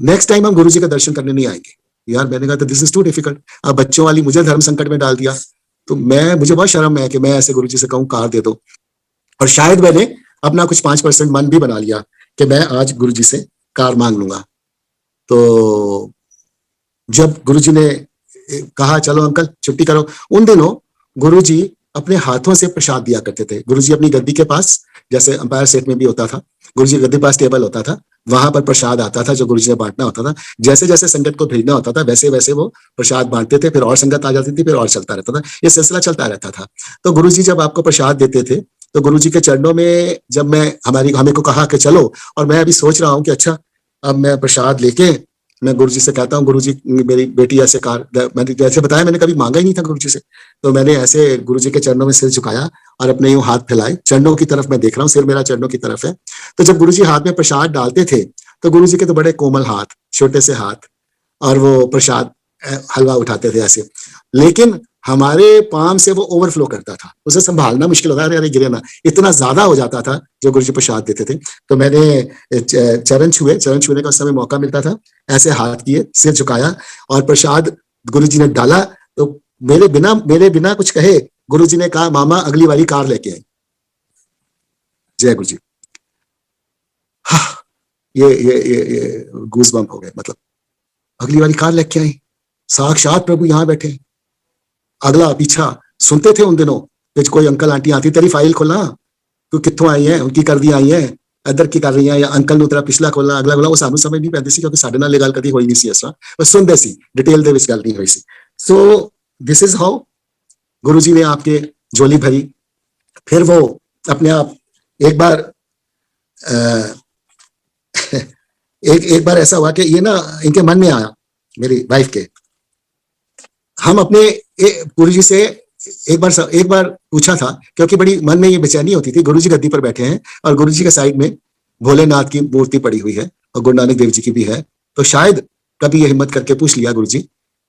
नेक्स्ट टाइम हम गुरुजी का दर्शन करने नहीं आएंगे। यार मैंने कहा तो दिस इज टू डिफिकल्ट, अब बच्चों वाली मुझे धर्म संकट में डाल दिया। तो मुझे बहुत शर्म है कि मैं ऐसे गुरुजी से कहूँ कार दे दो, और शायद मैंने अपना कुछ 5% मन भी बना लिया कि मैं आज गुरुजी से कार मांग लूंगा। तो जब गुरुजी ने कहा चलो अंकल छुट्टी करो, उन दिनों गुरुजी अपने हाथों से प्रसाद दिया करते थे। गुरुजी अपनी गद्दी के पास, जैसे अंपायर सेट में भी होता था, गुरुजी गद्दी पास टेबल होता था, वहां पर प्रसाद आता था जो गुरुजी ने बांटना होता था। जैसे जैसे संगत को भेजना होता था वैसे वैसे वो प्रसाद बांटते थे, फिर और संगत आ जाती थी, फिर और चलता रहता था, ये सिलसिला चलता रहता था। तो गुरुजी जब आपको प्रसाद देते थे, तो गुरुजी के चरणों में जब हमें को कहा कि चलो, और मैं अभी सोच रहा हूँ कि अच्छा अब मैं प्रसाद लेके मैं गुरुजी से कहता हूँ, गुरुजी मेरी बेटी ऐसे कार, मैंने जैसे बताया मैंने कभी मांगा ही नहीं था गुरुजी से, तो मैंने ऐसे गुरुजी के चरणों में सिर झुकाया और अपने यूं हाथ फैलाए, चरणों की तरफ मैं देख रहा हूँ, सिर मेरा चरणों की तरफ है। तो जब गुरुजी हाथ में प्रसाद डालते थे तो गुरुजी के तो बड़े कोमल हाथ, छोटे से हाथ, और वो प्रसाद हलवा उठाते थे ऐसे, लेकिन हमारे पाम से वो ओवरफ्लो करता था, उसे संभालना मुश्किल होता था, अरे गिरे ना, इतना ज्यादा हो जाता था जो गुरुजी प्रसाद देते थे। तो मैंने चरण छूने का उस समय मौका मिलता था, ऐसे हाथ किए, सिर झुकाया और प्रसाद गुरुजी ने डाला, तो मेरे बिना कुछ कहे गुरुजी ने कहा, मामा अगली बारी कार लेके आई। जय गुरुजी। हाँ, ये गूज बम्प हो गए, मतलब अगली बारी कार लेके आई, साक्षात प्रभु यहाँ बैठे, अगला पीछा सुनते थे उन दिनों कि कोई अंकल आंटी आती, तेरी फाइल खोला, तू कित्थों आई है, उनकी कर दी आई है, इधर की कर रही है, या अंकल ਨੂੰ तेरा पिछला खोला, अगला खोला, वो सानू समझ नहीं पैंदी सी क्योंकि ਸਾਡੇ ਨਾਲ ਇਹ ਗੱਲ ਕਦੀ ਹੋਈ ਨਹੀਂ ਸੀ, ਇਸ ਤਰ੍ਹਾਂ ਬਸ ਸੁਣਦੇ ਸੀ, डिटेल ਦੇ ਵਿੱਚ ਗੱਲ नहीं हुई सी। सो दिस इज हाउ गुरुजी ने आपके झोली भरी। फिर वो अपने आप एक बार एक बार ऐसा हुआ कि ये ना इनके मन में आया, मेरी वाइफ के, हम अपने गुरुजी से एक बार पूछा था, क्योंकि बड़ी मन में ये बेचैनी होती थी, गुरुजी गद्दी पर बैठे हैं और गुरुजी के साइड में भोलेनाथ की मूर्ति पड़ी हुई है और गुरु नानक देव जी की भी है, तो शायद कभी ये हिम्मत करके पूछ लिया, गुरुजी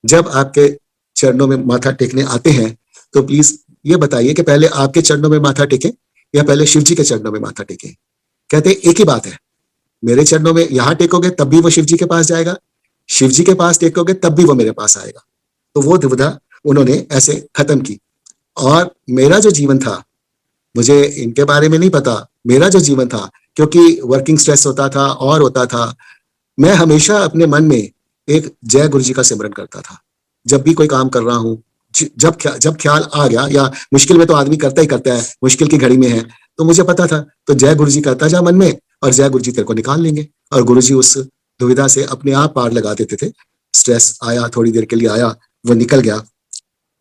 जब आपके चरणों में माथा टेकने आते हैं तो प्लीज ये बताइए कि पहले आपके चरणों में माथा टेके या पहले शिव जी के चरणों में माथा टेके। कहते एक ही बात है, मेरे चरणों में यहां टेकोगे तब भी वो शिव जी के पास जाएगा, शिव जी के पास टेकोगे तब भी वो मेरे पास आएगा। तो वो दुविधा उन्होंने ऐसे खत्म की। और मेरा जो जीवन था, मुझे इनके बारे में नहीं पता, मेरा जो जीवन था, क्योंकि वर्किंग स्ट्रेस होता था और होता था, मैं हमेशा अपने मन में एक जय गुरु जी का सिमरन करता था। जब भी कोई काम कर रहा हूं, जब ख्याल आ गया, या मुश्किल में तो आदमी करता ही करता है, मुश्किल की घड़ी में है, तो मुझे पता था, तो जय गुरु जी करता जा मन में और जय गुरु जी तेरे को निकाल लेंगे। और गुरु जी उस दुविधा से अपने आप पार लगा देते थे। स्ट्रेस आया, थोड़ी देर के लिए आया, वो निकल गया,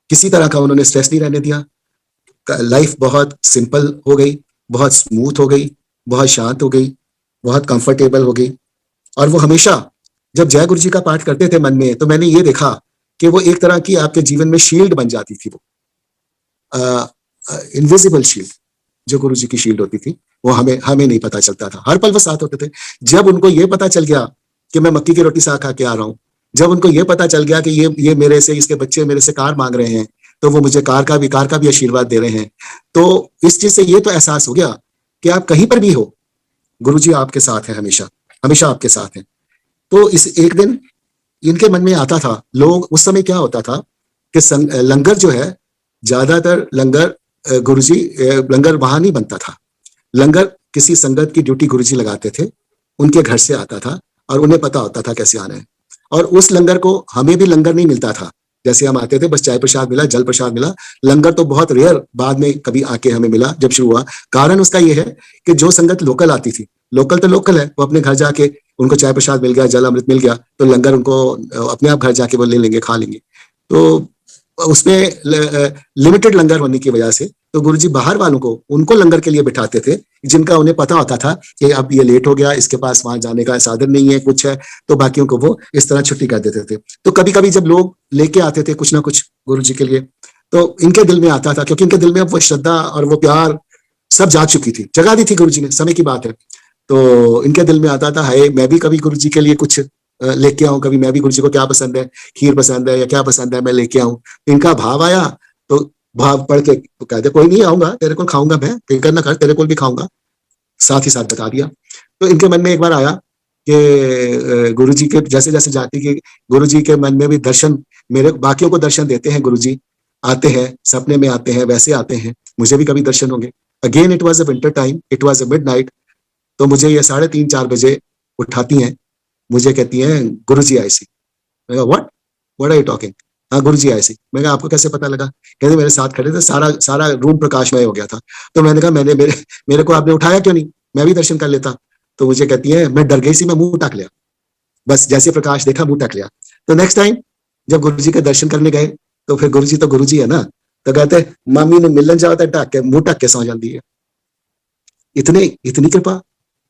किसी तरह का उन्होंने स्ट्रेस नहीं रहने दिया। लाइफ बहुत सिंपल हो गई, बहुत स्मूथ हो गई, बहुत शांत हो गई, बहुत कंफर्टेबल हो गई। और वो हमेशा जब जय गुरु जी का पाठ करते थे मन में, तो मैंने ये देखा कि वो एक तरह की आपके जीवन में शील्ड बन जाती थी, वो इनविजिबल शील्ड, जो गुरु जी की शील्ड होती थी, वो हमें नहीं पता चलता था, हर पल वो साथ होते थे। जब उनको ये पता चल गया कि मैं मक्की की रोटी साग खा के आ रहा हूँ, जब उनको ये पता चल गया कि ये मेरे से, इसके बच्चे मेरे से कार मांग रहे हैं, तो वो मुझे कार का भी आशीर्वाद दे रहे हैं, तो इस चीज से ये तो एहसास हो गया कि आप कहीं पर भी हो, गुरुजी आपके साथ है, हमेशा हमेशा आपके साथ है। तो इस एक दिन इनके मन में आता था, लोग उस समय क्या होता था कि लंगर जो है, ज्यादातर लंगर गुरुजी, लंगर वहां नहीं बनता था, लंगर किसी संगत की ड्यूटी गुरुजी लगाते थे, उनके घर से आता था और उन्हें पता होता था कैसे आना है। और उस लंगर को, हमें भी लंगर नहीं मिलता था, जैसे हम आते थे बस चाय प्रसाद मिला, जल प्रसाद मिला, लंगर तो बहुत रेयर बाद में कभी आके हमें मिला जब शुरू हुआ। कारण उसका यह है कि जो संगत लोकल आती थी, लोकल तो लोकल है, वो अपने घर जाके उनको चाय प्रसाद मिल गया, जल अमृत मिल गया, तो लंगर उनको अपने आप घर जाके वो ले लेंगे, खा लेंगे। तो उसमें लिमिटेड लंगर होने की वजह से तो गुरुजी बाहर वालों को, उनको लंगर के लिए बिठाते थे, जिनका उन्हें पता होता था कि अब ये लेट हो गया, इसके पास वहां जाने का साधन नहीं है, कुछ है, तो बाकियों को वो इस तरह छुट्टी कर देते थे। तो कभी कभी जब लोग लेके आते थे कुछ ना कुछ गुरुजी के लिए, तो इनके दिल में आता था, क्योंकि इनके दिल में अब वो श्रद्धा और वो प्यार सब जाग चुकी थी, जगा दी थी गुरुजी ने, समय की बात है। तो इनके दिल में आता था, हाय मैं भी कभी गुरुजी के लिए कुछ लेके आऊं, कभी मैं भी गुरुजी को क्या पसंद है, खीर पसंद है या क्या पसंद है, मैं लेके आऊं। इनका भाव आया तो भाव पढ़ के कहते, कोई नहीं आऊंगा, तेरे को खाऊंगा, मैं फिक्र ना कर, तेरे को भी खाऊंगा, साथ ही साथ बता दिया। तो इनके मन में एक बार आया कि गुरुजी के जैसे जैसे जाती कि गुरुजी के मन में भी दर्शन, मेरे बाकियों को दर्शन देते हैं गुरुजी, आते हैं सपने में, आते हैं वैसे आते हैं, मुझे भी कभी दर्शन होंगे। Again it was a winter time, it was a midnight, तो मुझे ये 3:30-4 बजे उठाती हैं, मुझे कहती हैं गुरुजी आए सी। मैं कहा व्हाट आर यू टॉकिंग? हाँ गुरुजी आए सी। मैं कहा आपको कैसे पता लगा? कहते मेरे साथ खड़े थे, सारा रूम प्रकाशमय हो गया था। तो मैंने कहा मेरे को आपने उठाया क्यों नहीं, मैं भी दर्शन कर लेता। तो मुझे कहती है मैं डर गई सी, मैं मुंह ढक लिया, बस जैसे प्रकाश देखा मुंह ढक लिया। तो नेक्स्ट टाइम जब गुरुजी के दर्शन करने गए तो फिर गुरुजी तो गुरुजी है ना, तो कहते मामी ने मिलन जाओ तो ढक के मुंह ढक के सौ जाती है। इतनी कृपा,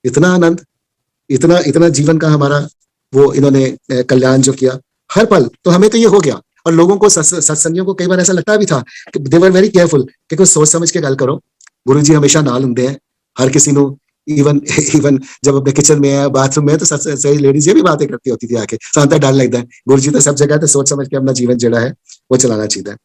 इतना आनंद, इतना जीवन का हमारा वो इन्होंने कल्याण जो किया हर पल। तो हमें तो ये हो गया। और लोगों को, सत्संगियों को कई बार ऐसा लगता भी था कि दे वर वेरी केयरफुल कि कुछ सोच समझ के गल करो। गुरु जी हमेशा नाल हुंदे हैं हर किसी नु। इवन इवन जब अपने किचन में है, बाथरूम में, तो सही लेडीज ये भी बातें करती होती थी आके। साथ डर लगता है गुरु जी तो सब जगह तो सोच समझ के अपना जीवन जड़ा है वो चलाना चाहिए।